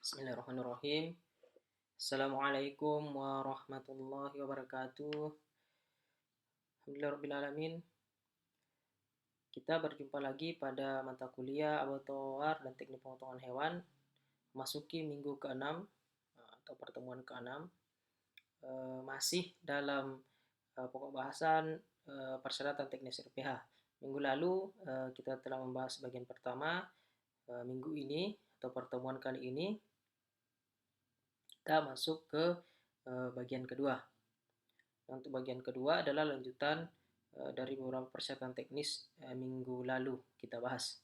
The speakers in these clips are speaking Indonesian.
Bismillahirrahmanirrahim. Assalamualaikum warahmatullahi wabarakatuh. Alhamdulillahirrahmanirrahim. Kita berjumpa lagi pada mata kuliah Abattoir dan Teknik Pemotongan Hewan, masuki minggu ke-6 atau pertemuan ke-6. Masih dalam pokok bahasan persyaratan teknis RPH. Minggu lalu kita telah membahas bagian pertama. Minggu ini atau pertemuan kali ini kita masuk ke bagian kedua. Untuk bagian kedua adalah lanjutan dari beberapa persyaratan teknis minggu lalu kita bahas.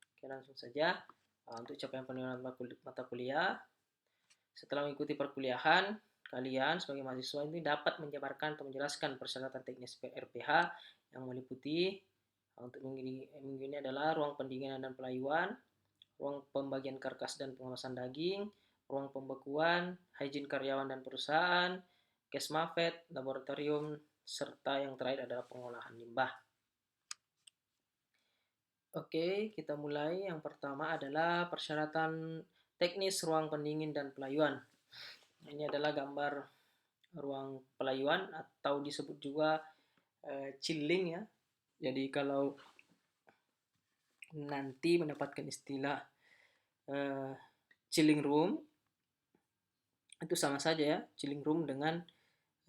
Oke, langsung saja. Untuk capaian penilaian mata kuliah, setelah mengikuti perkuliahan, kalian sebagai mahasiswa ini dapat menjabarkan atau menjelaskan persyaratan teknis RPH yang meliputi untuk minggu ini adalah ruang pendinginan dan pelayuan, ruang pembagian karkas dan pengawasan daging, ruang pembekuan, hygiene karyawan dan perusahaan, kesmafet, laboratorium, serta yang terakhir adalah pengolahan limbah. Oke, kita mulai. Yang pertama adalah persyaratan teknis ruang pendingin dan pelayuan. Ini adalah gambar ruang pelayuan atau disebut juga chilling ya. Jadi kalau nanti mendapatkan istilah chilling room, itu sama saja ya, chilling room dengan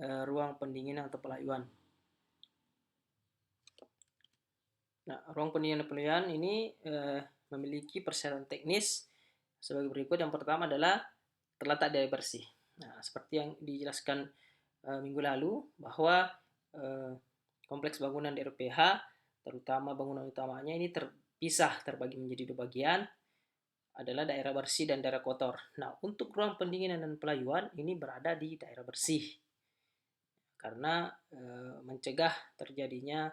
ruang pendinginan atau pelayuan. Nah, ruang pendinginan dan pelayuan ini memiliki persyaratan teknis sebagai berikut. Yang pertama adalah terletak di air bersih. Nah, seperti yang dijelaskan minggu lalu, bahwa kompleks bangunan di RPH, terutama bangunan utamanya ini terbagi menjadi 2 bagian, adalah daerah bersih dan daerah kotor. Nah, untuk ruang pendinginan dan pelayuan ini berada di daerah bersih karena mencegah terjadinya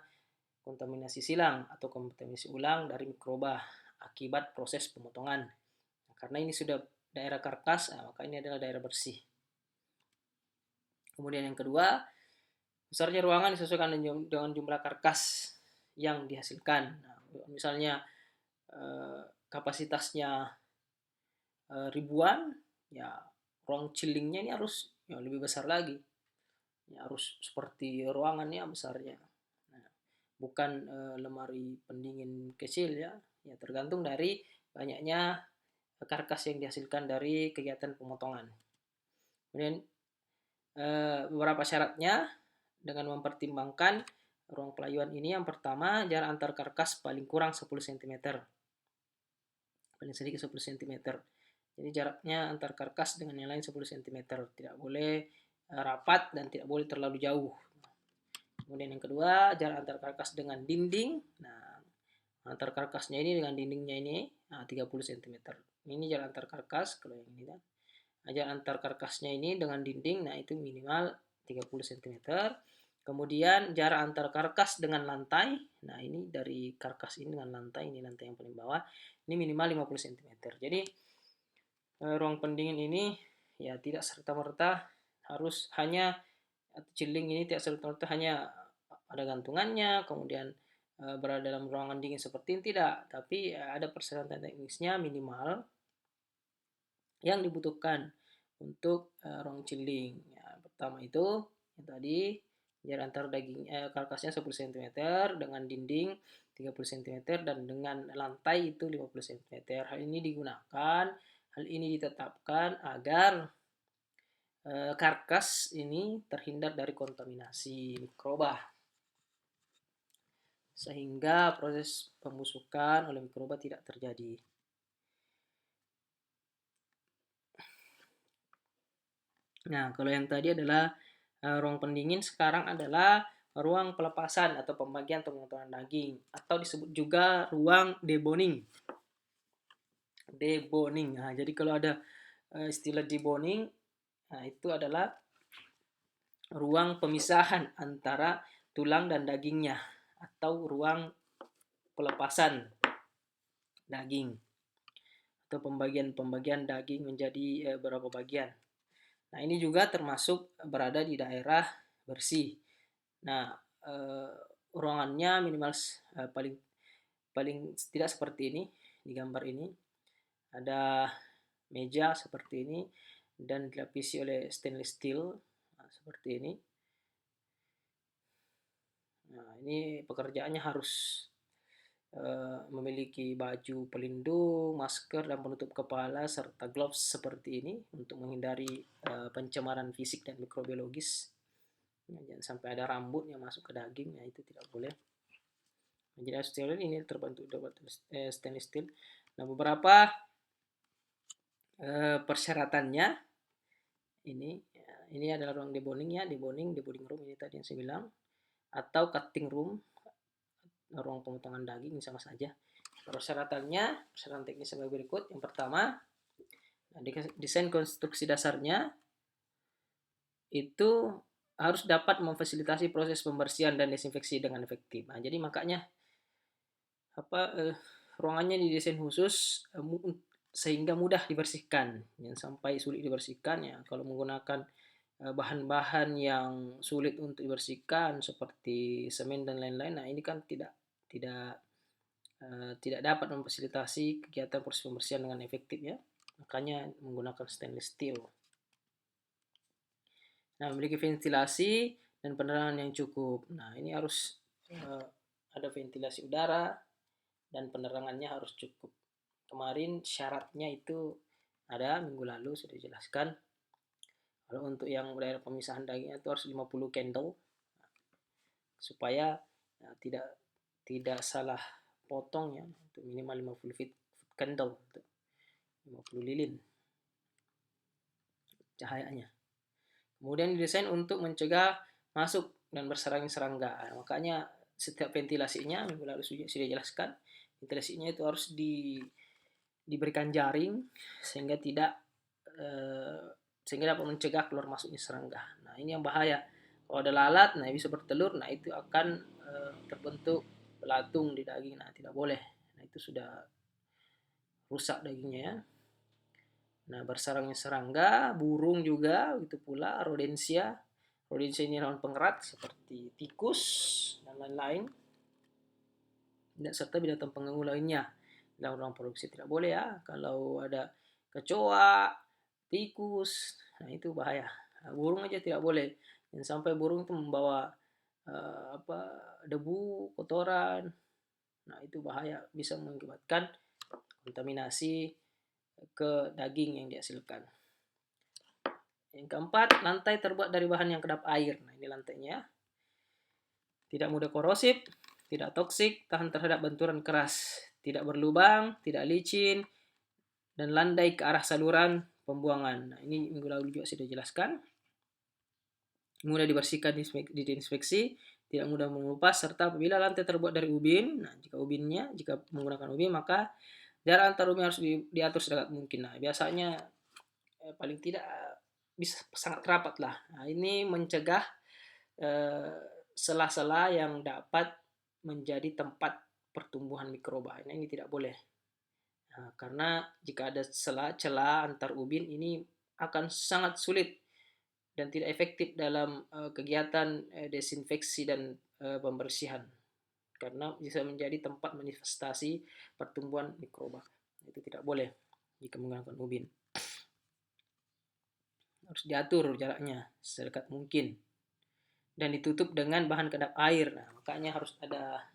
kontaminasi silang atau kontaminasi ulang dari mikroba akibat proses pemotongan. Nah, karena ini sudah daerah karkas, maka ini adalah daerah bersih. Kemudian yang kedua, besarnya ruangan disesuaikan dengan jumlah karkas yang dihasilkan. Nah, misalnya kapasitasnya ribuan, ya ruang chillingnya ini harus lebih besar lagi. Ya, harus seperti ruangannya besarnya. Nah, bukan lemari pendingin kecil ya. Ya tergantung dari banyaknya karkas yang dihasilkan dari kegiatan pemotongan. Kemudian beberapa syaratnya dengan mempertimbangkan ruang pelayuan ini, yang pertama jarak antar karkas paling kurang 10 cm. Paling sedikit 10 cm. Jadi jaraknya antar karkas dengan yang lain 10 cm. Tidak boleh rapat dan tidak boleh terlalu jauh. Kemudian yang kedua, jarak antar karkas dengan dinding. Nah, antar karkasnya ini dengan dindingnya ini 30 cm. Ini jarak antar karkas. Kalau yang ini kan, jarak antar karkasnya ini dengan dinding, nah itu minimal 30 cm. Kemudian jarak antar karkas dengan lantai, nah ini dari karkas ini dengan lantai, ini lantai yang paling bawah, ini minimal 50 cm. Jadi ruang pendingin ini ya tidak serta-merta harus hanya chilling ini tidak serta-merta hanya ada gantungannya, kemudian berada dalam ruangan dingin seperti ini, tidak. Tapi ada persyaratan teknisnya minimal yang dibutuhkan untuk ruang chilling. Ya, pertama itu yang tadi jarak antar karkasnya 10 cm dengan dinding 30 cm dan dengan lantai itu 50 cm. Hal ini ditetapkan agar karkas ini terhindar dari kontaminasi mikroba, sehingga proses pembusukan oleh mikroba tidak terjadi. Nah, kalau yang tadi adalah ruang pendingin, sekarang adalah ruang pelepasan atau pembagian atau pemotongan daging, atau disebut juga ruang deboning. Deboning. Nah, jadi kalau ada istilah deboning, nah itu adalah ruang pemisahan antara tulang dan dagingnya, atau ruang pelepasan daging, atau pembagian daging menjadi beberapa bagian. Nah, ini juga termasuk berada di daerah bersih. Nah, ruangannya minimal paling tidak seperti ini di gambar ini. Ada meja seperti ini dan dilapisi oleh stainless steel seperti ini. Nah, ini pekerjaannya harus memiliki baju pelindung, masker dan penutup kepala serta gloves seperti ini untuk menghindari pencemaran fisik dan mikrobiologis. Nah, jangan sampai ada rambut yang masuk ke daging, ya itu tidak boleh. Nah, jadi steel ini terbentuk dari stainless steel. Nah, beberapa persyaratannya ini adalah ruang deboning ya, deboning room ini tadi yang saya bilang, atau cutting room, ruang pemotongan daging sama saja. Persyaratan teknis sebagai berikut. Yang pertama, desain konstruksi dasarnya itu harus dapat memfasilitasi proses pembersihan dan desinfeksi dengan efektif. Nah, jadi makanya ruangannya didesain khusus sehingga mudah dibersihkan, jangan sampai sulit dibersihkan ya. Kalau menggunakan bahan-bahan yang sulit untuk dibersihkan seperti semen dan lain-lain, nah ini kan tidak dapat memfasilitasi kegiatan proses pembersihan dengan efektif ya. Makanya menggunakan stainless steel. Nah, memiliki ventilasi dan penerangan yang cukup. Nah, ini harus ada ventilasi udara dan penerangannya harus cukup. Kemarin syaratnya itu ada minggu lalu sudah dijelaskan. Kalau untuk yang daerah pemisahan dagingnya itu harus 50 candle supaya tidak salah potong ya, untuk minimal 50 feet candle, 50 lilin cahayanya. Kemudian didesain untuk mencegah masuk dan bersarangnya serangga. Makanya setiap ventilasinya minggu lalu sudah jelaskan, ventilasinya itu harus diberikan jaring sehingga dapat mencegah keluar masuknya serangga. Nah, ini yang bahaya. Kalau ada lalat, nah bisa bertelur, nah itu akan terbentuk belatung di daging. Nah, tidak boleh. Nah, itu sudah rusak dagingnya ya. Nah, bersarangnya serangga, burung juga, begitu pula rodensia. Rodensia ini hewan pengerat seperti tikus dan lain-lain. Serta binatang pengganggu lainnya dalam ruang produksi tidak boleh ya. Kalau ada kecoa, tikus, nah itu bahaya. Nah, burung aja tidak boleh. Jangan sampai burung itu membawa debu, kotoran. Nah, itu bahaya, bisa mengakibatkan kontaminasi ke daging yang dihasilkan. Yang keempat, lantai terbuat dari bahan yang kedap air. Nah, ini lantainya. Tidak mudah korosif, tidak toksik, tahan terhadap benturan keras, tidak berlubang, tidak licin, dan landai ke arah saluran pembuangan. Nah, ini minggu lalu juga sudah jelaskan. Mudah dibersihkan, diinspeksi, tidak mudah mengupas, serta apabila lantai terbuat dari ubin, nah jika menggunakan ubin, maka jarak antar ubin harus diatur sedekat mungkin. Nah, biasanya paling tidak bisa sangat rapat lah. Nah, ini mencegah sela-sela yang dapat menjadi tempat pertumbuhan mikroba. Nah, ini tidak boleh. Nah, karena jika ada celah antar ubin, ini akan sangat sulit dan tidak efektif dalam kegiatan desinfeksi dan pembersihan. Karena bisa menjadi tempat manifestasi pertumbuhan mikroba. Itu tidak boleh jika menggunakan ubin. Harus diatur jaraknya sedekat mungkin dan ditutup dengan bahan kedap air. Nah, makanya harus ada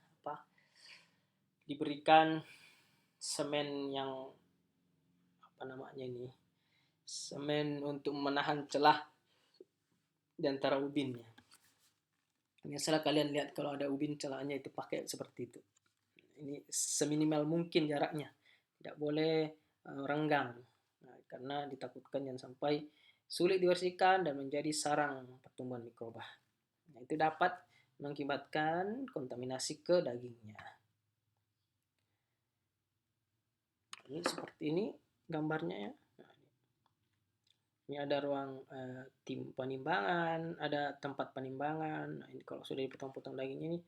diberikan semen yang semen untuk menahan celah di antara ubinnya. Biasalah kalian lihat kalau ada ubin celahnya itu pakai seperti itu. Ini seminimal mungkin jaraknya, tidak boleh renggang. Nah, karena ditakutkan jangan sampai sulit dibersihkan dan menjadi sarang pertumbuhan mikroba. Nah, itu dapat mengakibatkan kontaminasi ke dagingnya. Ini seperti ini gambarnya ya. Nah, ini ada ruang tim penimbangan, ada tempat penimbangan. Nah, ini kalau sudah dipotong-potong dagingnya ini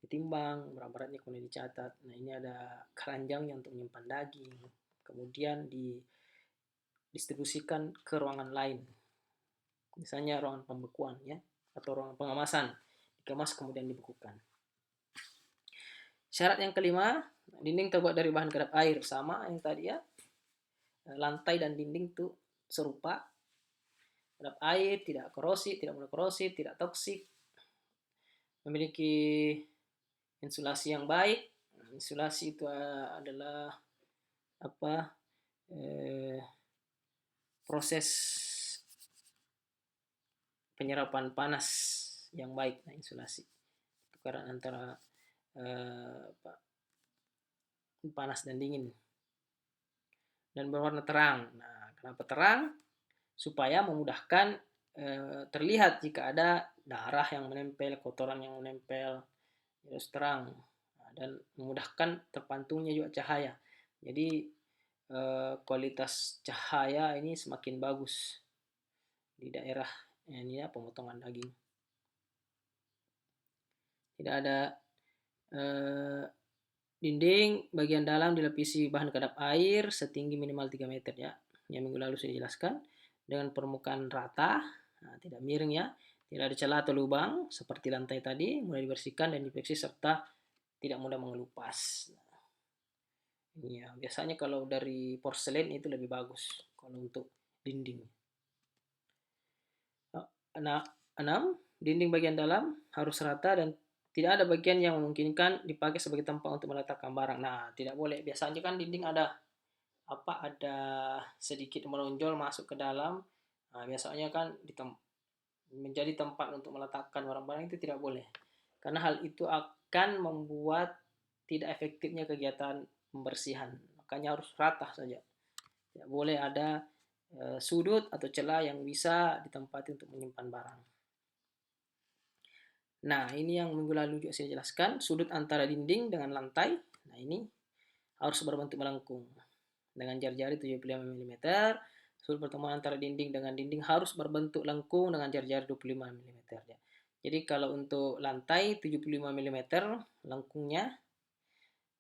ditimbang, berat beratnya kemudian dicatat. Nah, ini ada keranjangnya untuk menyimpan daging. Kemudian didistribusikan ke ruangan lain. Misalnya ruangan pembekuan ya, atau ruangan pengemasan. Dikemas kemudian dibekukan. Syarat yang kelima, dinding terbuat dari bahan kedap air, sama yang tadi ya. lantai dan dinding itu serupa, kedap air, tidak korosif, tidak mudah korosif, tidak toksik, memiliki insulasi yang baik. Insulasi itu adalah apa, eh, proses penyerapan panas yang baik. Nah, insulasi tukaran antara panas dan dingin, dan berwarna terang. Nah, kenapa terang? Supaya memudahkan terlihat jika ada darah yang menempel, kotoran yang menempel, terus terang. Nah, dan memudahkan terpantulnya juga cahaya. Jadi kualitas cahaya ini semakin bagus di daerah ini ya, pemotongan daging. Tidak ada dinding bagian dalam dilapisi bahan kedap air setinggi minimal 3 meter ya. Yang minggu lalu saya jelaskan. Dengan permukaan rata, nah, tidak miring ya. Tidak ada celah atau lubang seperti lantai tadi, mudah dibersihkan dan diinspeksi serta tidak mudah mengelupas. Nah, ya, biasanya kalau dari porselen itu lebih bagus kalau untuk dinding. Nah, 6. Dinding bagian dalam harus rata dan tidak ada bagian yang memungkinkan dipakai sebagai tempat untuk meletakkan barang. Nah, tidak boleh. Biasanya kan dinding ada sedikit menonjol masuk ke dalam. Nah, biasanya kan menjadi tempat untuk meletakkan barang-barang, itu tidak boleh. Karena hal itu akan membuat tidak efektifnya kegiatan pembersihan. Makanya harus rata saja. Tidak boleh ada sudut atau celah yang bisa ditempati untuk menyimpan barang. Nah, ini yang minggu lalu juga saya jelaskan, sudut antara dinding dengan lantai. Nah, ini harus berbentuk melengkung dengan jari-jari 75 mm. Sudut pertemuan antara dinding dengan dinding harus berbentuk lengkung dengan jari-jari 25 mm. Jadi kalau untuk lantai 75 mm lengkungnya,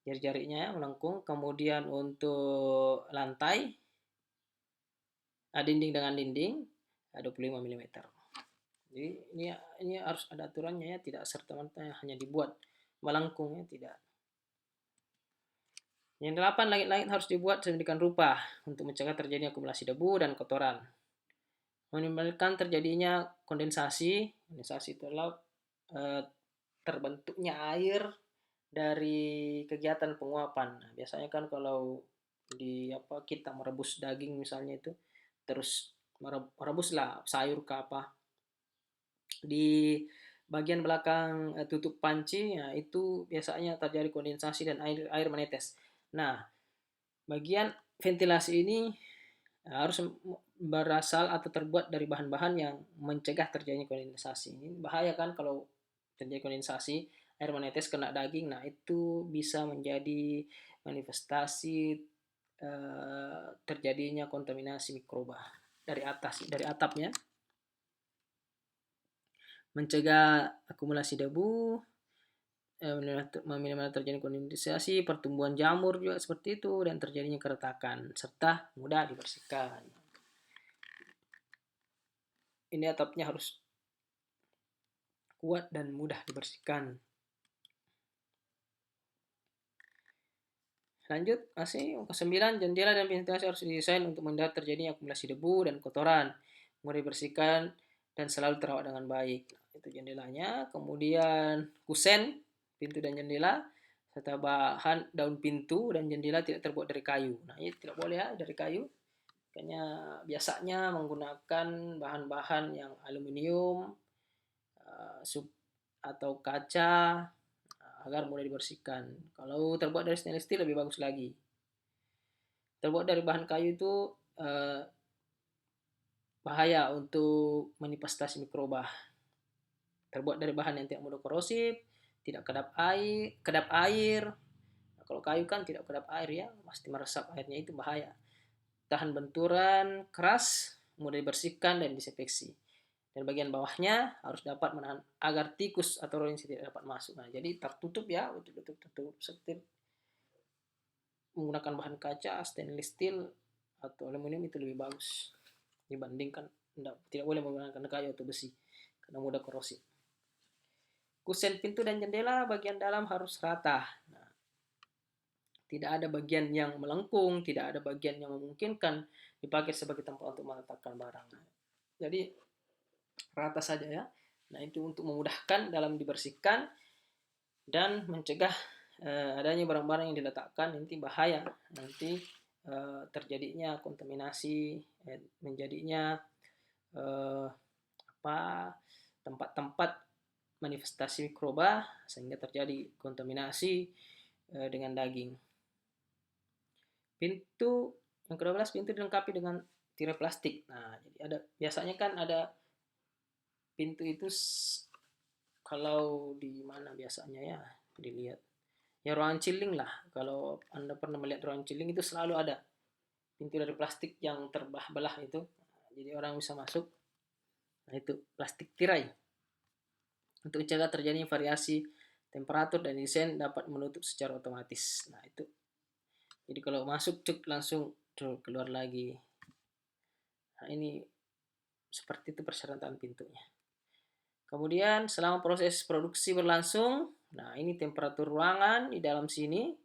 jari-jarinya melengkung. Kemudian untuk lantai, dinding dengan dinding 25 mm. Jadi ini harus ada aturannya ya, tidak serta-merta hanya dibuat melengkung ya, tidak. Yang 8, langit-langit harus dibuat sedemikian rupa untuk mencegah terjadinya akumulasi debu dan kotoran. Menimbulkan terjadinya kondensasi. Kondensasi itu adalah terbentuknya air dari kegiatan penguapan. Nah, biasanya kan kalau kita merebus daging misalnya itu, terus merebuslah sayur ke apa, di bagian belakang tutup panci, ya, itu biasanya terjadi kondensasi dan air menetes. Nah, bagian ventilasi ini harus berasal atau terbuat dari bahan-bahan yang mencegah terjadinya kondensasi. Ini bahaya kan kalau terjadi kondensasi, air menetes kena daging, nah itu bisa menjadi manifestasi terjadinya kontaminasi mikroba dari atapnya. Mencegah akumulasi debu, minimal terjadi kondensasi, pertumbuhan jamur juga seperti itu, dan terjadinya keretakan, serta mudah dibersihkan. Ini atapnya harus kuat dan mudah dibersihkan. Lanjut, masih ke-9, jendela dan ventilasi harus didesain untuk menghindari terjadinya akumulasi debu dan kotoran, mudah dibersihkan dan selalu terawat dengan baik. Itu jendelanya. Kemudian kusen pintu dan jendela serta bahan daun pintu dan jendela tidak terbuat dari kayu. Nah, ini tidak boleh ya dari kayu. Makanya biasanya menggunakan bahan-bahan yang aluminium atau kaca agar mudah dibersihkan. Kalau terbuat dari stainless steel lebih bagus lagi. Terbuat dari bahan kayu itu bahaya untuk manifestasi mikroba. Terbuat dari bahan yang tidak mudah korosif, tidak kedap air. Nah, kalau kayu kan tidak kedap air ya, pasti meresap airnya, itu bahaya. Tahan benturan, keras, mudah dibersihkan dan disinfeksi. Dan bagian bawahnya harus dapat menahan agar tikus atau rodent tidak dapat masuk. Nah, jadi tertutup ya, betul-betul tertutup. Seperti menggunakan bahan kaca, stainless steel atau aluminium itu lebih bagus dibandingkan tidak boleh menggunakan kayu atau besi karena mudah korosif. Kusen pintu dan jendela bagian dalam harus rata. Nah, Tidak ada bagian yang melengkung, tidak ada bagian yang memungkinkan dipakai sebagai tempat untuk meletakkan barang. Jadi rata saja ya. Nah, itu untuk memudahkan dalam dibersihkan dan mencegah adanya barang-barang yang diletakkan nanti bahaya, nanti terjadinya kontaminasi, menjadinya apa tempat-tempat manifestasi mikroba sehingga terjadi kontaminasi dengan daging. Pintu yang ke-12, pintu dilengkapi dengan tirai plastik. Nah, jadi ada biasanya kan ada pintu itu kalau di mana biasanya ya dilihat. Ya ruangan chilling lah. Kalau Anda pernah melihat ruangan chilling itu selalu ada pintu dari plastik yang terbelah-belah itu. Jadi orang bisa masuk. Nah, itu plastik tirai. Untuk mencegah terjadinya variasi temperatur dan desain dapat menutup secara otomatis. Nah, itu. Jadi kalau masuk cuk langsung keluar lagi. Nah, ini seperti itu persyaratan pintunya. Kemudian selama proses produksi berlangsung, nah ini temperatur ruangan di dalam sini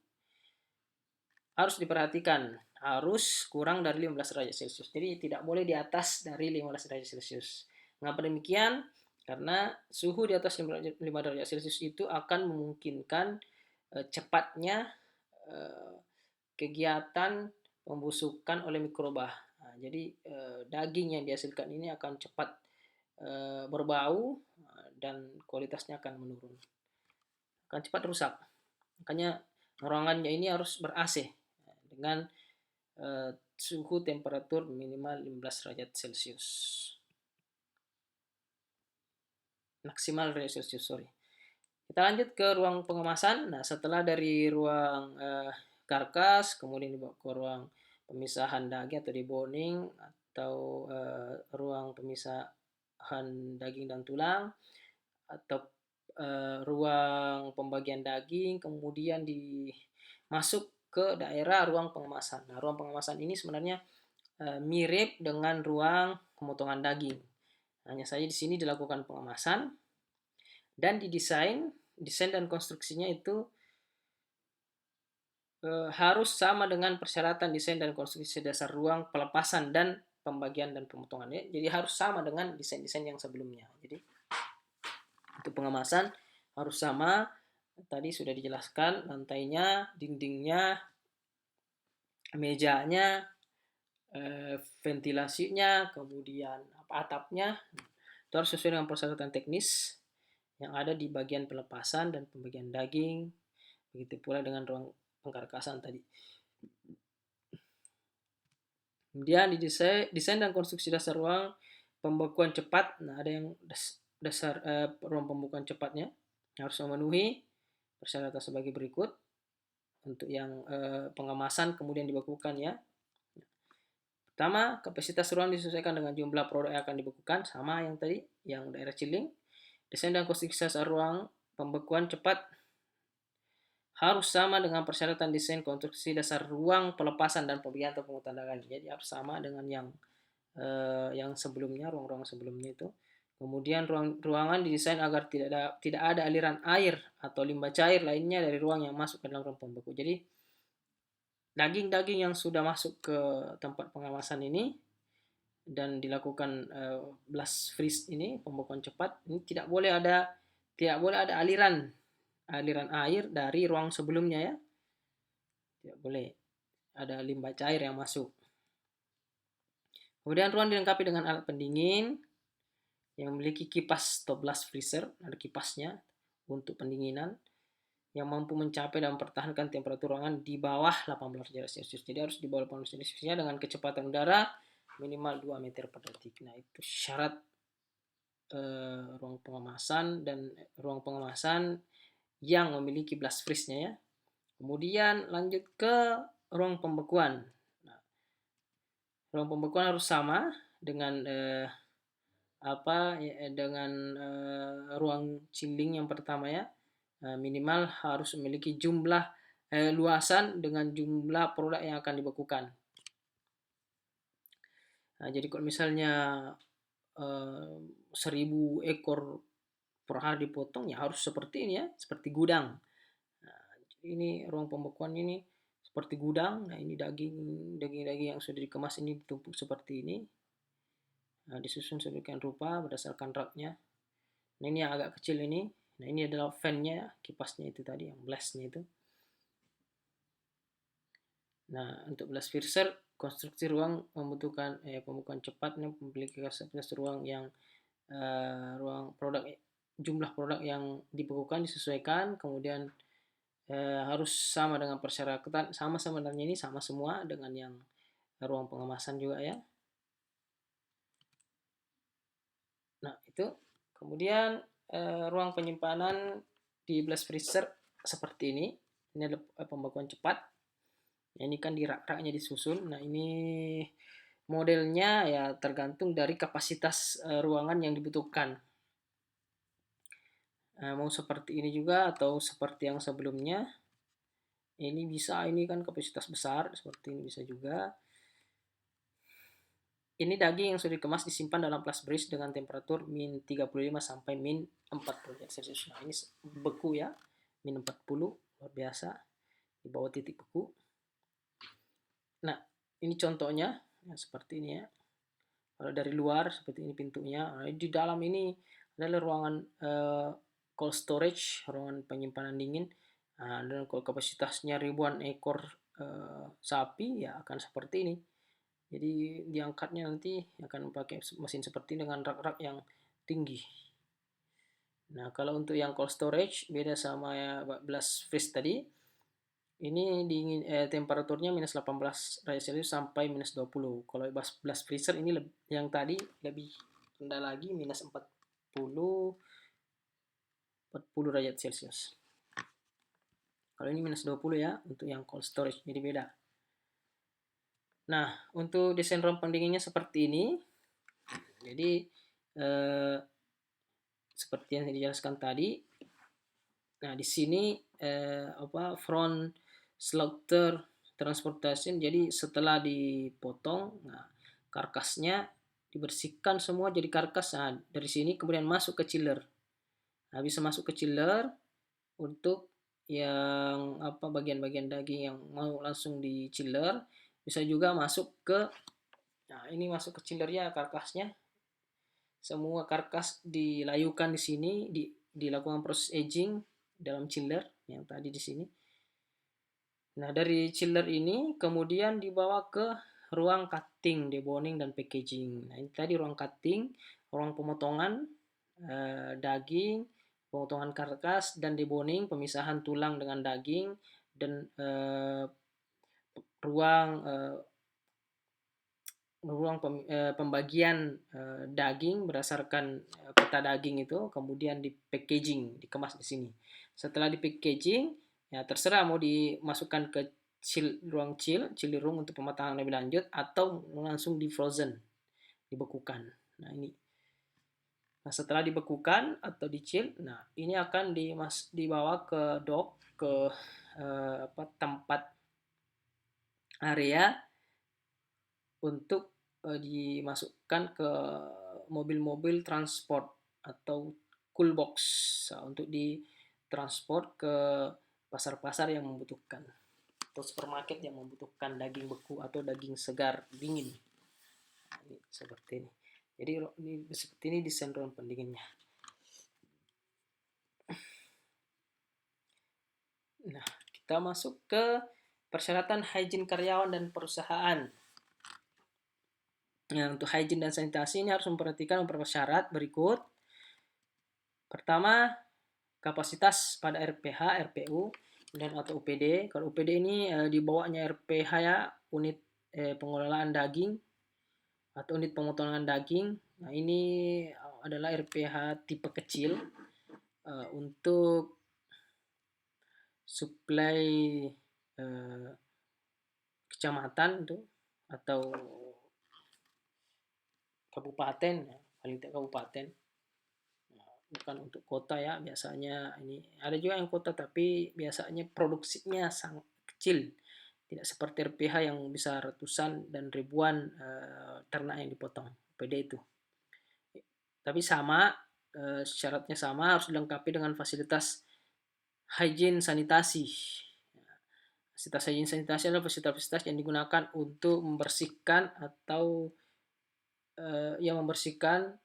harus diperhatikan, harus kurang dari 15 derajat Celcius. Jadi tidak boleh di atas dari 15 derajat Celcius. Mengapa demikian? Karena suhu di atas 5 derajat Celcius itu akan memungkinkan cepatnya kegiatan pembusukan oleh mikroba. Nah, jadi daging yang dihasilkan ini akan cepat berbau dan kualitasnya akan menurun, akan cepat rusak. Makanya ruangannya ini harus ber-AC dengan suhu temperatur minimal 15 derajat Celcius. Maksimal derajat Celcius, sorry. Kita lanjut ke ruang pengemasan. Nah, setelah dari ruang karkas, kemudian dibawa ke ruang pemisahan daging atau deboning, atau ruang pemisahan daging dan tulang, atau ruang pembagian daging, kemudian masuk ke daerah ruang pengemasan. Nah, ruang pengemasan ini sebenarnya mirip dengan ruang pemotongan daging. Hanya saja di sini dilakukan pengemasan dan desain dan konstruksinya itu harus sama dengan persyaratan desain dan konstruksi dasar ruang pelepasan dan pembagian dan pemotongannya. Jadi harus sama dengan desain-desain yang sebelumnya. Jadi untuk pengemasan harus sama. Tadi sudah dijelaskan lantainya, dindingnya, mejanya, ventilasinya, kemudian atapnya. Itu harus sesuai dengan persyaratan teknis yang ada di bagian pelepasan dan pembagian daging. Begitu pula dengan ruang pengkarkasan tadi. Kemudian desain dan konstruksi dasar ruang pembekuan cepat. Nah, ada yang dasar ruang pembekuan cepatnya harus memenuhi persyaratan sebagai berikut. Untuk yang pengemasan kemudian dibekukan ya. Pertama, kapasitas ruang disesuaikan dengan jumlah produk yang akan dibekukan, sama yang tadi, yang daerah chilling. Desain dan konstruksi dasar ruang pembekuan cepat harus sama dengan persyaratan desain konstruksi dasar ruang pelepasan dan pembagian atau pemutusan daging. Jadi harus sama dengan yang sebelumnya, ruang-ruang sebelumnya itu. Kemudian ruangan didesain agar tidak ada aliran air atau limbah cair lainnya dari ruang yang masuk ke dalam ruang pembeku. Jadi daging-daging yang sudah masuk ke tempat pengemasan ini dan dilakukan blast freeze ini, pembekuan cepat, ini tidak boleh ada aliran air dari ruang sebelumnya ya. Tidak boleh ada limbah cair yang masuk. Kemudian ruang dilengkapi dengan alat pendingin yang memiliki kipas atau blast freezer, ada kipasnya untuk pendinginan yang mampu mencapai dan mempertahankan temperatur ruangan di bawah 18 derajat Celcius. Jadi harus di bawah 18 derajat Celcius dengan kecepatan udara minimal 2 meter per detik. Nah, itu syarat ruang pengemasan yang memiliki blast freeze-nya ya. Kemudian lanjut ke ruang pembekuan. Nah, ruang pembekuan harus sama dengan ruang chilling yang pertama ya. Minimal harus memiliki jumlah luasan dengan jumlah produk yang akan dibekukan. Nah, jadi kalau misalnya 1000 ekor per hari dipotong ya harus seperti ini ya, seperti gudang. Nah, ini ruang pembekuan ini seperti gudang. Nah, ini daging-daging yang sudah dikemas ini ditumpuk seperti ini. Nah, disusun sedemikian rupa berdasarkan raknya. Nah, ini yang agak kecil ini. Nah, ini adalah fan-nya, kipasnya itu tadi, yang blast-nya itu. Nah, untuk blast freezer, konstruksi ruang membutuhkan pembukaan cepat, memiliki kapasitas ruang yang ruang produk, jumlah produk yang dibekukan disesuaikan, kemudian harus sama dengan persyaratan, sama sebenarnya ini sama semua dengan yang ruang pengemasan juga ya. Nah, itu kemudian ruang penyimpanan di blast freezer seperti ini. Ini adalah pembekuan cepat. Nah, ini kan di rak-raknya disusun. Nah, ini modelnya ya tergantung dari kapasitas ruangan yang dibutuhkan. Mau seperti ini juga atau seperti yang sebelumnya. Ini bisa, ini kan kapasitas besar, seperti ini bisa juga. Ini daging yang sudah dikemas disimpan dalam flash freeze dengan temperatur min 35 sampai min 40 derajat Celcius. Nah, ini beku ya, min 40, luar biasa, di bawah titik beku. Nah, ini contohnya, ya, seperti ini ya. Kalau dari luar, seperti ini pintunya. Nah, di dalam ini adalah ruangan cold storage, ruangan penyimpanan dingin. Nah, dan kalau kapasitasnya ribuan ekor sapi, ya akan seperti ini. Jadi diangkatnya nanti akan pakai mesin seperti ini dengan rak-rak yang tinggi. Nah, kalau untuk yang cold storage beda sama ya blast freeze tadi. Ini dingin temperaturnya minus 18 derajat Celcius sampai minus 20. Kalau blast freezer ini yang tadi lebih rendah lagi, minus 40 derajat Celcius. Kalau ini minus 20 ya untuk yang cold storage, jadi beda. Nah, untuk desain ruang pendinginnya seperti ini. Jadi seperti yang dijelaskan tadi. Nah, di sini front slaughter transportation. Jadi setelah dipotong, nah, karkasnya dibersihkan semua jadi karkas. Nah, dari sini kemudian masuk ke chiller. Nah, bisa masuk ke chiller untuk yang bagian-bagian daging yang mau langsung di chiller. Bisa juga masuk ke, nah ini masuk ke chillernya karkasnya. Semua karkas dilayukan di sini, dilakukan proses aging dalam chiller yang tadi di sini. Nah, dari chiller ini kemudian dibawa ke ruang cutting, deboning, dan packaging. Nah, ini tadi ruang cutting, ruang pemotongan daging, pemotongan karkas, dan deboning, pemisahan tulang dengan daging, dan ruang pembagian daging berdasarkan peta daging itu, kemudian di packaging, dikemas di sini. Setelah di packaging, ya terserah mau dimasukkan ke ruang chilling room untuk pematangan lebih lanjut atau langsung di frozen, dibekukan. Nah, ini. Nah, setelah dibekukan atau di chill, nah ini akan dibawa ke dock, ke tempat area untuk dimasukkan ke mobil-mobil transport atau cool box untuk ditransport ke pasar-pasar yang membutuhkan atau supermarket yang membutuhkan daging beku atau daging segar dingin. Nah, ini seperti ini. Jadi ini seperti ini desain ruang pendinginnya. Nah, kita masuk ke persyaratan hygiene karyawan dan perusahaan. Nah, untuk hygiene dan sanitasi ini harus memperhatikan beberapa syarat berikut. Pertama, kapasitas pada RPH, RPU, dan atau UPD. Kalau UPD ini dibawanya RPH ya, unit pengelolaan daging atau unit pemotongan daging. Nah, ini adalah RPH tipe kecil untuk suplai kecamatan itu atau kabupaten, ya, paling tidak kabupaten, bukan untuk kota ya. Biasanya ini ada juga yang kota tapi biasanya produksinya sangat kecil, tidak seperti RPH yang bisa ratusan dan ribuan ternak yang dipotong PD itu. Tapi sama, syaratnya sama, harus dilengkapi dengan fasilitas hygiene sanitasi. Fasilitas hygiene sanitasi adalah fasilitas-fasilitas yang digunakan untuk membersihkan atau yang membersihkan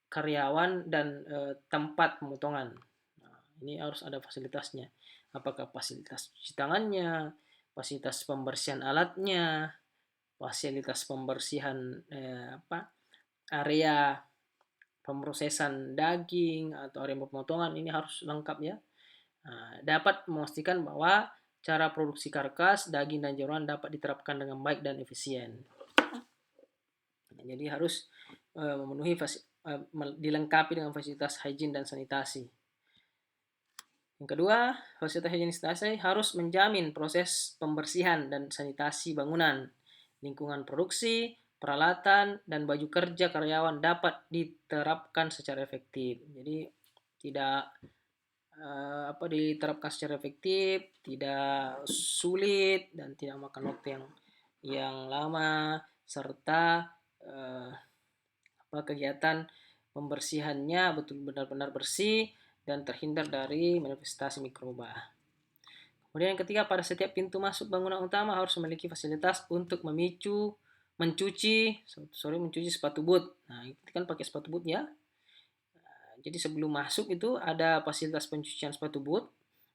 karyawan dan tempat pemotongan. Nah, ini harus ada fasilitasnya. Apakah fasilitas cuci tangannya, fasilitas pembersihan alatnya, fasilitas pembersihan area pemrosesan daging atau area pemotongan, ini harus lengkap ya. Nah, dapat memastikan bahwa cara produksi karkas, daging, dan jeroan dapat diterapkan dengan baik dan efisien. Nah, jadi harus memenuhi dilengkapi dengan fasilitas hygiene dan sanitasi. Yang kedua, fasilitas hygiene dan sanitasi harus menjamin proses pembersihan dan sanitasi bangunan, lingkungan produksi, peralatan, dan baju kerja karyawan dapat diterapkan secara efektif. Jadi tidak diterapkan secara efektif, tidak sulit dan tidak makan waktu yang lama, serta kegiatan pembersihannya betul benar-benar bersih dan terhindar dari manifestasi mikroba. Kemudian yang ketiga, pada setiap pintu masuk bangunan utama harus memiliki fasilitas untuk mencuci sepatu boot. Nah, itu kan pakai sepatu boot ya. Jadi sebelum masuk itu ada fasilitas pencucian sepatu boot,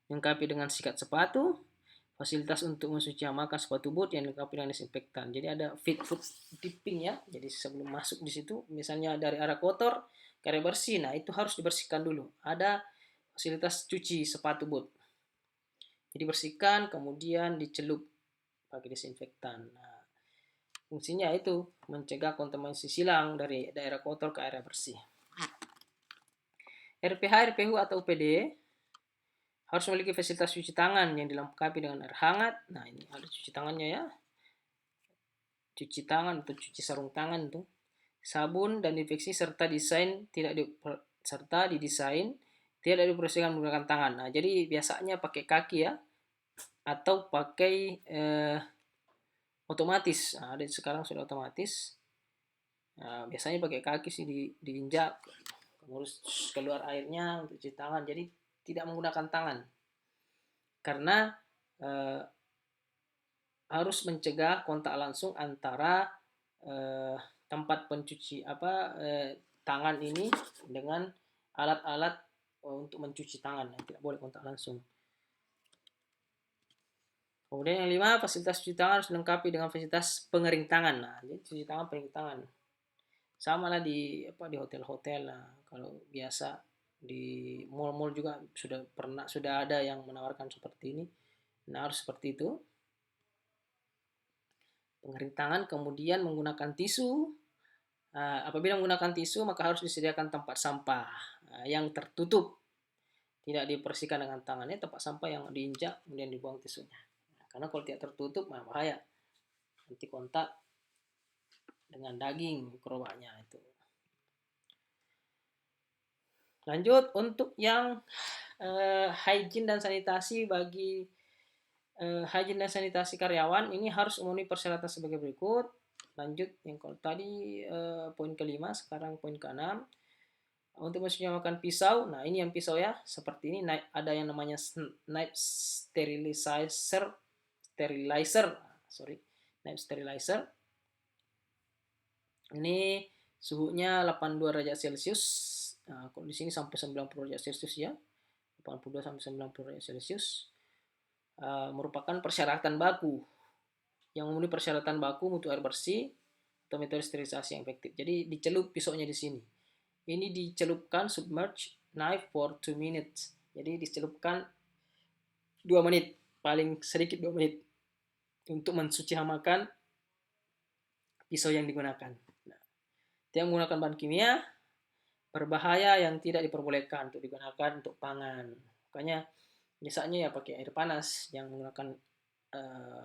lengkapi dengan sikat sepatu, fasilitas untuk mencuci hamakan sepatu boot yang dilengkapi dengan disinfektan. Jadi ada foot dipping ya. Jadi sebelum masuk di situ, misalnya dari arah kotor ke arah bersih, nah itu harus dibersihkan dulu. Ada fasilitas cuci sepatu boot. Jadi bersihkan, kemudian dicelup pakai disinfektan. Nah, fungsinya itu mencegah kontaminasi silang dari daerah kotor ke area bersih. RPH, RPU atau UPD harus memiliki fasilitas cuci tangan yang dilengkapi dengan air hangat. Nah, ini ada cuci tangannya ya. Cuci tangan atau cuci sarung tangan tuh. Sabun dan infeksi serta didesain tidak dibersihkan menggunakan tangan. Nah, jadi biasanya pakai kaki ya atau pakai otomatis. Nah, ada sekarang sudah otomatis. Nah, biasanya pakai kaki sih diinjak, ngurus keluar airnya untuk cuci tangan. Jadi tidak menggunakan tangan karena harus mencegah kontak langsung antara tempat pencuci tangan ini dengan alat-alat untuk mencuci tangan. Tidak boleh kontak langsung. Kemudian yang 5, fasilitas cuci tangan harus dilengkapi dengan fasilitas pengering tangan. Nah, jadi cuci tangan, pengering tangan. Sama lah di hotel-hotel. Nah, kalau biasa di mall-mall juga sudah ada yang menawarkan seperti ini. Nah, harus seperti itu. Pengering tangan, kemudian menggunakan tisu. Apabila menggunakan tisu, maka harus disediakan tempat sampah yang tertutup. Tidak dibersihkan dengan tangannya, tempat sampah yang diinjak, kemudian dibuang tisunya. Karena kalau tidak tertutup, bahaya. Nanti kontak dengan daging mikrobanya itu. Lanjut untuk yang hygiene dan sanitasi bagi hygiene dan sanitasi karyawan ini harus memenuhi persyaratan sebagai berikut. Lanjut yang kalau tadi poin ke-5, sekarang poin ke-6. Untuk menyamakan pisau, nah ini yang pisau ya, seperti ini ada yang namanya knife sterilizer. Ini suhunya 82 derajat Celcius. Nah, kalau di sini sampai 90 derajat Celcius ya. 82 sampai 90 derajat Celcius. Merupakan persyaratan baku. Yang memenuhi persyaratan baku mutu air bersih atau metode sterilisasi yang efektif. Jadi dicelup pisaunya di sini. Ini dicelupkan submerge knife for 2 minutes. Jadi dicelupkan 2 menit, paling sedikit 2 menit untuk mensuci hamakan pisau yang digunakan. Nah, yang menggunakan bahan kimia berbahaya yang tidak diperbolehkan untuk digunakan untuk pangan. Makanya biasanya ya pakai air panas, yang menggunakan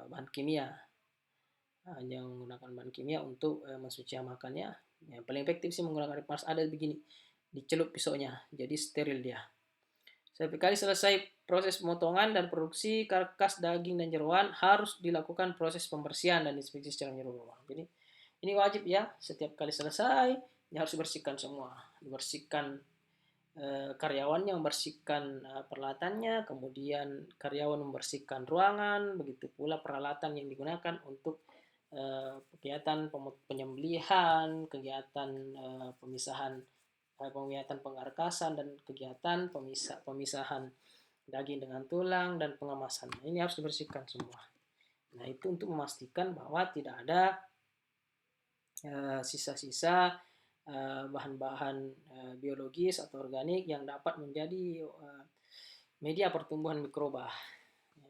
bahan kimia. Yang menggunakan bahan kimia untuk mensuci hamakannya. Yang paling efektif sih menggunakan air panas. Ada begini, dicelup pisaunya, jadi steril dia. Setiap kali selesai proses pemotongan dan produksi karkas daging dan jeroan harus dilakukan proses pembersihan dan inspeksi secara menyeluruh. Jadi ini wajib ya, setiap kali selesai ya harus dibersihkan semua, dibersihkan karyawannya membersihkan peralatannya, kemudian karyawan membersihkan ruangan, begitu pula peralatan yang digunakan untuk kegiatan penyembelihan, kegiatan pemisahan, kegiatan pengarkasan, dan kegiatan pemisahan daging dengan tulang dan pengemasan. Ini harus dibersihkan semua. Nah, itu untuk memastikan bahwa tidak ada sisa-sisa bahan-bahan biologis atau organik yang dapat menjadi media pertumbuhan mikroba.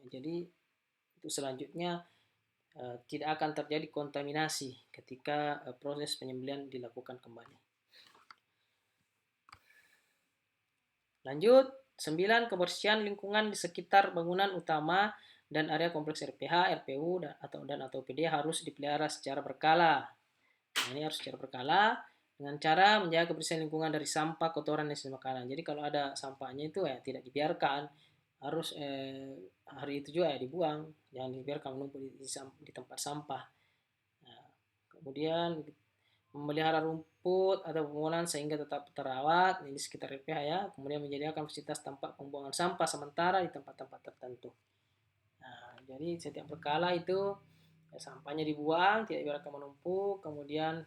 Jadi itu selanjutnya tidak akan terjadi kontaminasi ketika proses penyembelihan dilakukan kembali. Lanjut, 9. Kebersihan lingkungan di sekitar bangunan utama dan area kompleks RPH, RPU, atau PD harus dipelihara secara berkala. Nah, ini harus secara berkala dengan cara menjaga kebersihan lingkungan dari sampah, kotoran, dan sisa makanan. Jadi kalau ada sampahnya itu ya tidak dibiarkan, harus hari itu juga ya dibuang, jangan dibiarkan menumpuk di tempat sampah. Nah, kemudian memelihara rumput atau pembuangan sehingga tetap terawat di sekitar RPH ya. Kemudian menyediakan fasilitas tempat pembuangan sampah sementara di tempat-tempat tertentu. Nah, jadi setiap berkala itu sampahnya dibuang, tidak dibiarkan menumpuk. Kemudian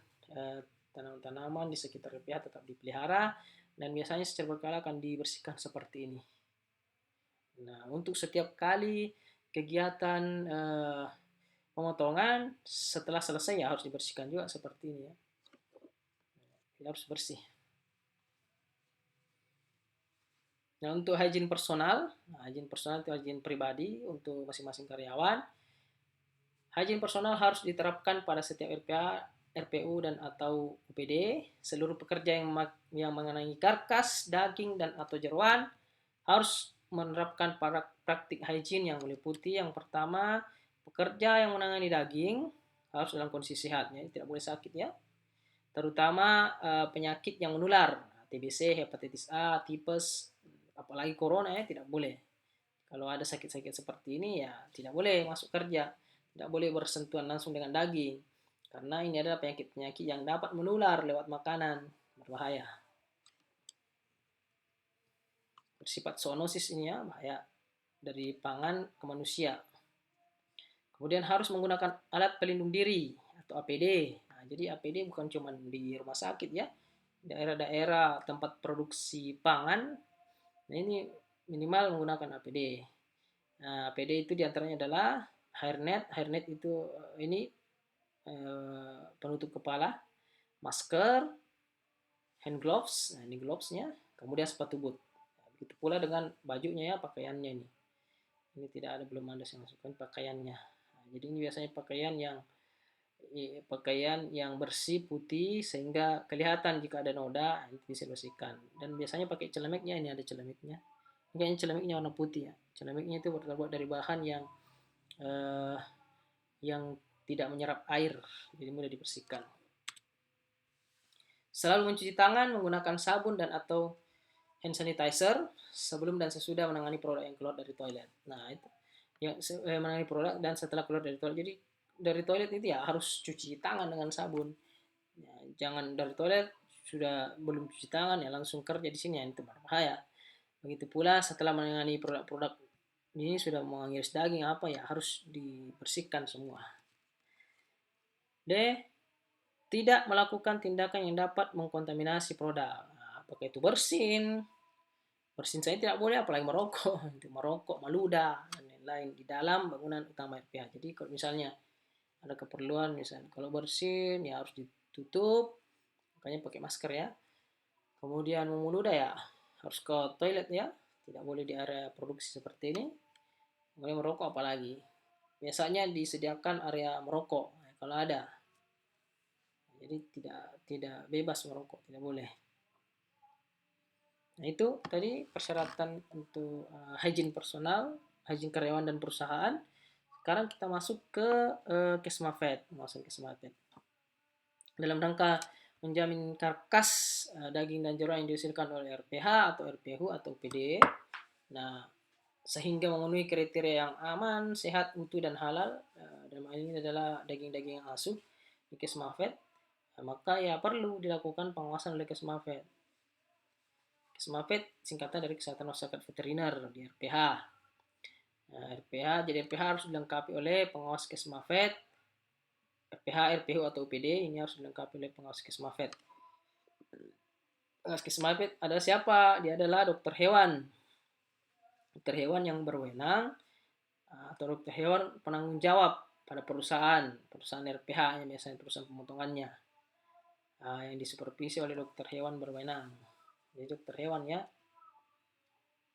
tanaman-tanaman di sekitar RPH tetap dipelihara dan biasanya secara berkala akan dibersihkan seperti ini. Nah, untuk setiap kali kegiatan pemotongan setelah selesai ya harus dibersihkan juga seperti ini ya. Harus bersih. Nah, untuk hygiene personal itu hygiene pribadi untuk masing-masing karyawan. Hygiene personal harus diterapkan pada setiap RPA, RPU, dan atau UPD. Seluruh pekerja yang mengenai karkas, daging, dan atau jeroan harus menerapkan praktik hygiene yang meliputi yang pertama, pekerja yang menangani daging harus dalam kondisi sehat, ya, tidak boleh sakit ya. Terutama penyakit yang menular, TBC, hepatitis A, tipes, apalagi corona ya tidak boleh. Kalau ada sakit-sakit seperti ini ya tidak boleh masuk kerja, tidak boleh bersentuhan langsung dengan daging, karena ini adalah penyakit-penyakit yang dapat menular lewat makanan, berbahaya. Bersifat zoonosis ini ya, bahaya dari pangan ke manusia. Kemudian harus menggunakan alat pelindung diri atau APD. Nah, jadi APD bukan cuma di rumah sakit ya, daerah-daerah tempat produksi pangan, nah ini minimal menggunakan APD. Nah, APD itu diantaranya adalah hairnet. Hairnet itu ini penutup kepala, masker, hand gloves. Nah, ini glovesnya. Kemudian sepatu boot. Nah, begitu pula dengan bajunya ya, pakaiannya ini. Ini tidak ada, belum ada yang masukkan pakaiannya. Nah, jadi ini biasanya pakaian yang bersih putih sehingga kelihatan jika ada noda, itu bisa bersihkan. Dan biasanya pakai celemeknya, ini ada celemeknya. Ini celemeknya warna putih ya. Celemeknya itu terbuat dari bahan yang tidak menyerap air, jadi mudah dibersihkan. Selalu mencuci tangan menggunakan sabun dan atau hand sanitizer sebelum dan sesudah menangani produk yang keluar dari toilet. Nah, itu yang menangani produk dan setelah keluar dari toilet. Jadi dari toilet itu ya harus cuci tangan dengan sabun. Ya, jangan dari toilet sudah belum cuci tangan ya langsung kerja di sini ya, itu berbahaya. Begitu pula setelah menangani produk-produk ini sudah mengiris daging apa ya harus dibersihkan semua. D. Tidak melakukan tindakan yang dapat mengkontaminasi produk. Nah, apakah itu bersin saya tidak boleh, apalagi merokok, merokok, meludah, dan lain-lain di dalam bangunan utama RPH. Jadi kalau misalnya ada keperluan, misalnya kalau bersin ya harus ditutup, makanya pakai masker ya. Kemudian meludah ya harus ke toilet ya, tidak boleh di area produksi seperti ini. Kemudian merokok apalagi, biasanya disediakan area merokok kalau ada. Jadi tidak bebas merokok, tidak boleh. Nah, itu tadi persyaratan untuk hygiene personal, hygiene karyawan dan perusahaan. Sekarang kita masuk ke Kesmafed, dalam rangka menjamin karkas daging dan jeroan yang dihasilkan oleh RPH atau RPHU atau PD. Nah, sehingga memenuhi kriteria yang aman, sehat, utuh, dan halal. Dalam hal ini adalah daging-daging yang asuh di Kesmafed. Maka ya perlu dilakukan pengawasan oleh Kesmafed. Kesmafet singkatan dari Kesehatan Masyarakat Veteriner di RPH. Nah, RPH, jadi RPH harus dilengkapi oleh pengawas Kesmafet, RPH, RPU atau UPD ini harus dilengkapi oleh pengawas Kesmafet. Pengawas Kesmafet adalah siapa? Dia adalah dokter hewan. Dokter hewan yang berwenang atau dokter hewan penanggung jawab pada perusahaan RPH, yang biasanya perusahaan pemotongannya, yang disupervisi oleh dokter hewan berwenang. Jadi dokter hewan ya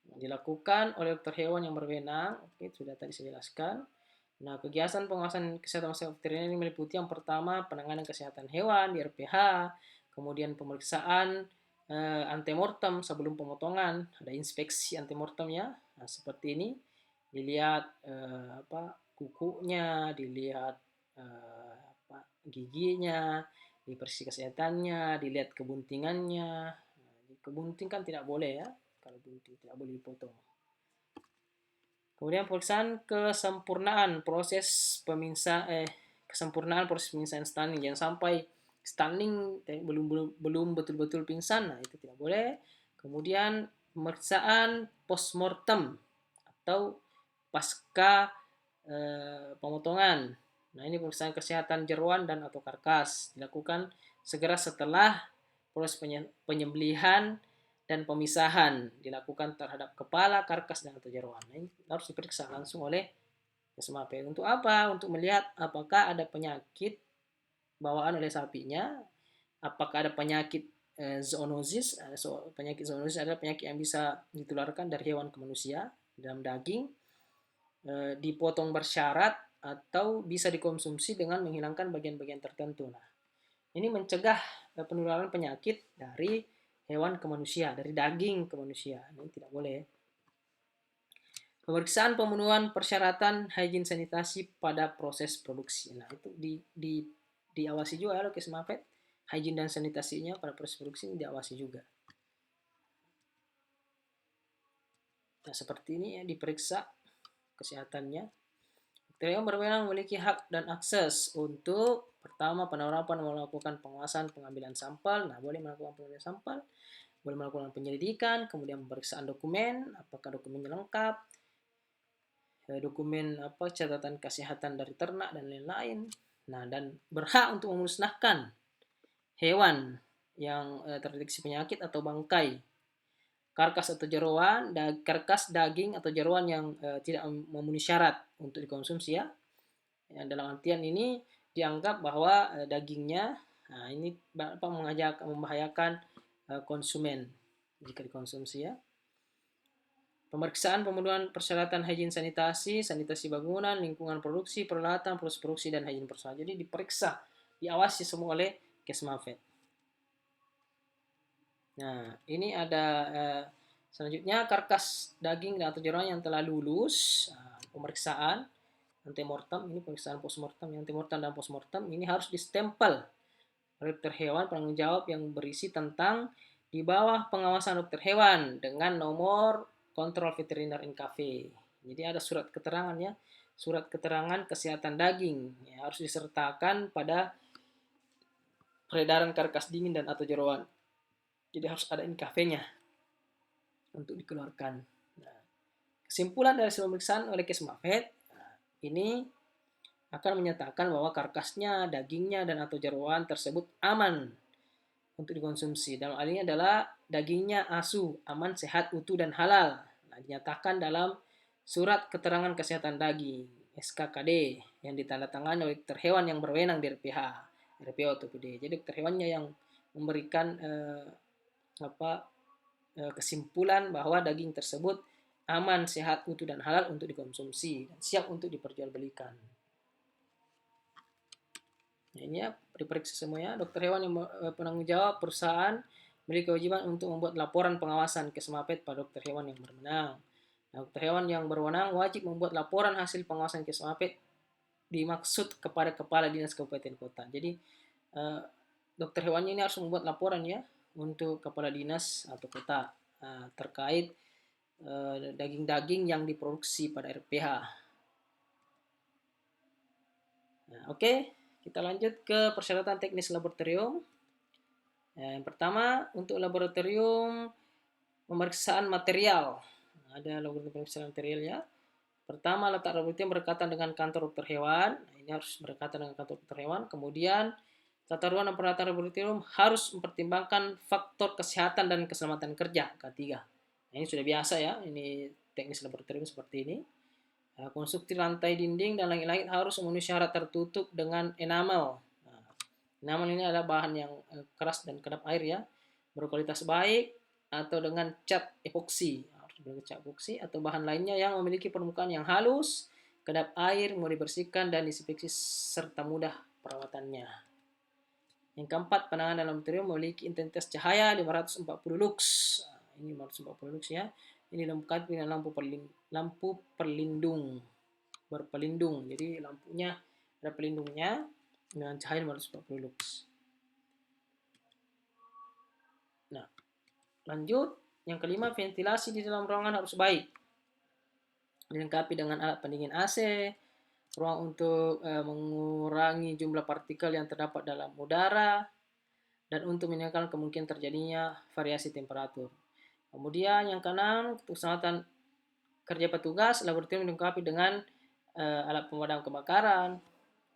dilakukan oleh dokter hewan yang berwenang. Oke, sudah tadi saya jelaskan. Nah, kegiatan pengawasan kesehatan masyarakat veteriner ini meliputi yang pertama penanganan kesehatan hewan di RPH, kemudian pemeriksaan antemortem sebelum pemotongan, ada inspeksi antemortem ya. Nah, seperti ini dilihat kukunya, dilihat giginya, diperiksa kesehatannya, dilihat kebuntingannya. Nah, kebunting kan tidak boleh ya, kalau bunting tidak boleh dipotong. Kemudian pemeriksaan kesempurnaan proses kesempurnaan proses peminsaan stunning. Jangan sampai stunning belum betul-betul pingsan, nah itu tidak boleh. Kemudian pemeriksaan postmortem atau pasca pemotongan. Nah, ini pemeriksaan kesehatan jeroan dan atau karkas dilakukan segera setelah proses penyembelihan dan pemisahan dilakukan terhadap kepala, karkas, dan atau jeroan. Nah, ini harus diperiksa langsung oleh Kesmafet. Untuk apa? Untuk melihat apakah ada penyakit bawaan oleh sapinya, apakah ada penyakit zoonosis. Penyakit zoonosis adalah penyakit yang bisa ditularkan dari hewan ke manusia dalam daging, dipotong bersyarat, atau bisa dikonsumsi dengan menghilangkan bagian-bagian tertentu. Nah, ini mencegah penularan penyakit dari hewan ke manusia, dari daging ke manusia. Ini tidak boleh. Pemeriksaan pemenuhan persyaratan hygiene sanitasi pada proses produksi. Nah, itu diawasi juga oleh Kesmafet. Hygiene dan sanitasinya pada proses produksi ini diawasi juga. Nah, seperti ini ya, diperiksa kesehatannya. Dokter hewan berwenang memiliki hak dan akses untuk pertama penerapan melakukan pengawasan pengambilan sampel. Nah, boleh melakukan pengambilan sampel, boleh melakukan penyelidikan, kemudian pemeriksaan dokumen, apakah dokumennya lengkap, dokumen catatan kesehatan dari ternak dan lain-lain. Nah, dan berhak untuk memusnahkan hewan yang terdeteksi penyakit atau bangkai, karkas atau jeroan, karkas daging atau jeroan yang tidak memenuhi syarat untuk dikonsumsi ya. Dalam artian ini dianggap bahwa dagingnya ini membahayakan konsumen jika dikonsumsi ya. Pemeriksaan pemenuhan persyaratan hygiene sanitasi bangunan, lingkungan produksi, peralatan, proses produksi, dan hygiene personal. Jadi diperiksa, diawasi semua oleh Kesmafet. Nah, ini ada selanjutnya karkas daging atau jeroan yang telah lulus pemeriksaan antemortem. Ini pemeriksaan postmortem, yang antemortem dan postmortem ini harus distempel oleh dokter hewan penanggung jawab yang berisi tentang di bawah pengawasan dokter hewan dengan nomor kontrol veteriner NKV. Jadi ada surat keterangannya, surat keterangan kesehatan daging ya, harus disertakan pada peredaran karkas dingin dan atau jeroan. Jadi harus ada NKV-nya untuk dikeluarkan. Nah, kesimpulan dari pemeriksaan oleh Kesmafet ini akan menyatakan bahwa karkasnya, dagingnya, dan atau jeroan tersebut aman untuk dikonsumsi. Dalam hal ini adalah dagingnya asu, aman, sehat, utuh, dan halal. Nah, dinyatakan dalam surat keterangan kesehatan daging SKKD yang ditandatangani oleh dokter hewan yang berwenang di RPH, RPO atau PD. Jadi dokter hewannya yang memberikan kesimpulan bahwa daging tersebut aman, sehat, utuh, dan halal untuk dikonsumsi dan siap untuk diperjualbelikan. Nah, ini ya diperiksa semuanya. Dokter hewan yang penanggung jawab perusahaan memiliki kewajiban untuk membuat laporan pengawasan Kesmafet pada dokter hewan yang berwenang. Nah, dokter hewan yang berwenang wajib membuat laporan hasil pengawasan Kesmafet dimaksud kepada kepala dinas kabupaten kota. Jadi dokter hewannya ini harus membuat laporan ya untuk kepala dinas atau kota terkait daging-daging yang diproduksi pada RPH. Nah, oke. Kita lanjut ke persyaratan teknis laboratorium. Yang pertama, untuk laboratorium Pemeriksaan material. Ada laboratorium pemeriksaan materialnya. Pertama, letak laboratorium berdekatan dengan kantor dokter hewan. Ini harus berdekatan dengan kantor dokter hewan. Kemudian, tata ruang dan peralatan laboratorium harus mempertimbangkan faktor kesehatan dan keselamatan kerja. Ketiga. Nah, ini sudah biasa ya. Ini teknis laboratorium seperti ini. Konstruksi lantai dinding dan langit-langit harus memenuhi syarat tertutup dengan enamel. Nah, enamel ini adalah bahan yang keras dan kedap air ya, berkualitas baik, atau dengan cat epoksi, harus dengan cat epoksi atau bahan lainnya yang memiliki permukaan yang halus, kedap air, mudah dibersihkan dan disinfeksi serta mudah perawatannya. Yang keempat, penanganan dalam laboratorium memiliki intensitas cahaya 540 lux. Nah, ini 540 lux ya. Ini dilengkapi dengan lampu perlindung, berpelindung. Jadi lampunya ada pelindungnya dengan cahaya 540 lux. Nah, lanjut. Yang kelima, ventilasi di dalam ruangan harus baik. Dilengkapi dengan alat pendingin AC, ruang untuk mengurangi jumlah partikel yang terdapat dalam udara, dan untuk meningkatkan kemungkinan terjadinya variasi temperatur. Kemudian yang keenam, keselamatan kerja petugas, laboratorium dilengkapi dengan alat pemadam kebakaran,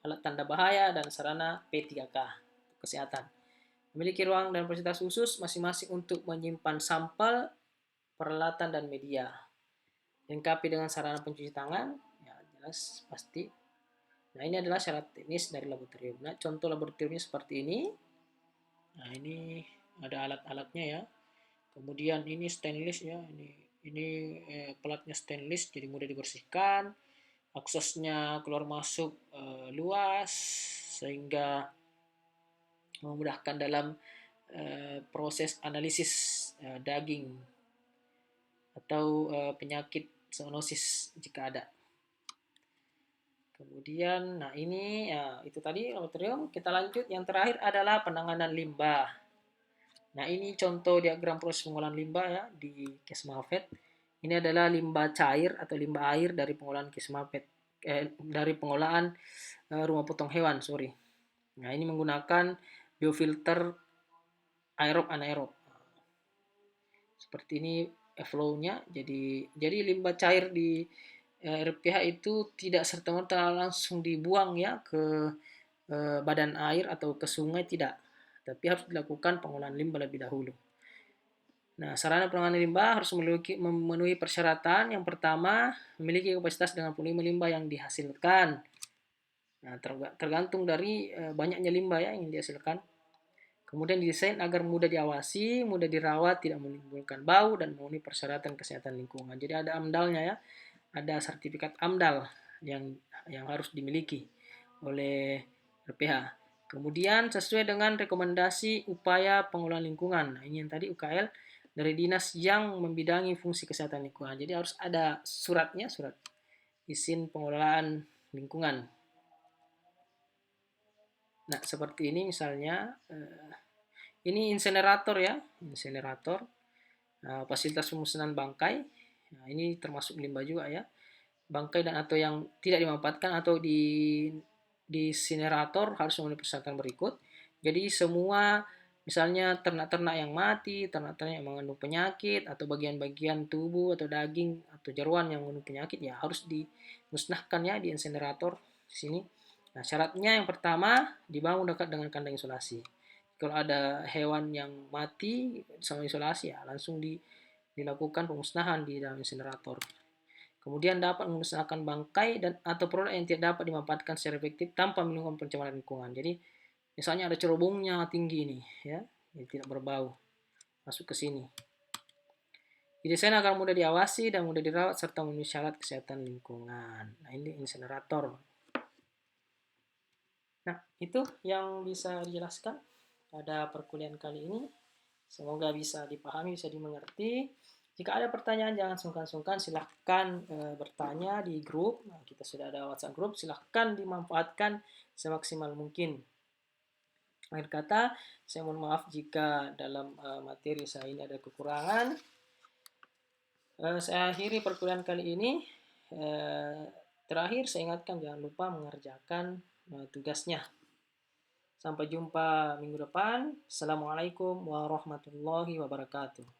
alat tanda bahaya, dan sarana P3K kesehatan. Memiliki ruang dan fasilitas khusus masing-masing untuk menyimpan sampel, peralatan, dan media. Dilengkapi dengan sarana pencuci tangan, ya jelas pasti. Nah, ini adalah syarat teknis dari laboratorium. Nah, contoh laboratoriumnya seperti ini. Nah, ini ada alat-alatnya ya. Kemudian ini stainless ya, ini pelatnya stainless jadi mudah dibersihkan, aksesnya keluar masuk luas sehingga memudahkan dalam proses analisis daging atau penyakit zoonosis jika ada. Kemudian, nah ini ya itu tadi laboratorium. Kita lanjut, yang terakhir adalah penanganan limbah. Nah, ini contoh diagram proses pengolahan limbah ya di Kesmafet. Ini adalah limbah cair atau limbah air dari pengolahan Kesmafet, dari pengolahan rumah potong hewan, sorry. Nah, ini menggunakan biofilter aerob anaerob. Seperti ini flow-nya. Jadi limbah cair di RPH itu tidak serta-merta langsung dibuang ya ke badan air atau ke sungai, tidak. Tapi harus dilakukan pengolahan limbah lebih dahulu. Nah, sarana penanganan limbah harus memenuhi persyaratan. Yang pertama, memiliki kapasitas dengan volume limbah yang dihasilkan. Nah, tergantung dari banyaknya limbah ya yang dihasilkan. Kemudian didesain agar mudah diawasi, mudah dirawat, tidak menimbulkan bau, dan memenuhi persyaratan kesehatan lingkungan. Jadi ada AMDAL-nya ya, ada sertifikat AMDAL yang harus dimiliki oleh RPH. Kemudian sesuai dengan rekomendasi upaya pengelolaan lingkungan. Nah, ini yang tadi UKL dari dinas yang membidangi fungsi kesehatan lingkungan. Jadi harus ada suratnya, surat izin pengelolaan lingkungan. Nah, seperti ini misalnya, ini insenerator ya, insenerator, fasilitas pemusnahan bangkai. Nah, ini termasuk limbah juga ya. Bangkai dan atau yang tidak dimanfaatkan atau di insinerator harus memenuhi persyaratan berikut. Jadi semua misalnya ternak-ternak yang mati, ternak-ternak yang mengandung penyakit, atau bagian-bagian tubuh atau daging atau jeroan yang mengandung penyakit ya harus dimusnahkan ya di insinerator di sini. Nah, syaratnya yang pertama dibangun dekat dengan kandang isolasi. Kalau ada hewan yang mati sama isolasi ya langsung dilakukan pemusnahan di dalam insinerator. Kemudian dapat memusnahkan bangkai dan atau produk yang tidak dapat dimanfaatkan secara efektif tanpa menimbulkan pencemaran lingkungan. Jadi misalnya ada cerobongnya tinggi nih ya, yang tidak berbau masuk ke sini. Didesain agar mudah diawasi dan mudah dirawat serta memenuhi syarat kesehatan lingkungan. Nah, ini insinerator. Nah, itu yang bisa dijelaskan pada perkuliahan kali ini. Semoga bisa dipahami, bisa dimengerti. Jika ada pertanyaan jangan sungkan-sungkan, silahkan bertanya di grup. Nah, kita sudah ada WhatsApp grup, silahkan dimanfaatkan semaksimal mungkin. Akhir kata, saya mohon maaf jika dalam materi saya ini ada kekurangan. Saya akhiri perkuliahan kali ini. Terakhir saya ingatkan jangan lupa mengerjakan tugasnya. Sampai jumpa minggu depan. Assalamualaikum warahmatullahi wabarakatuh.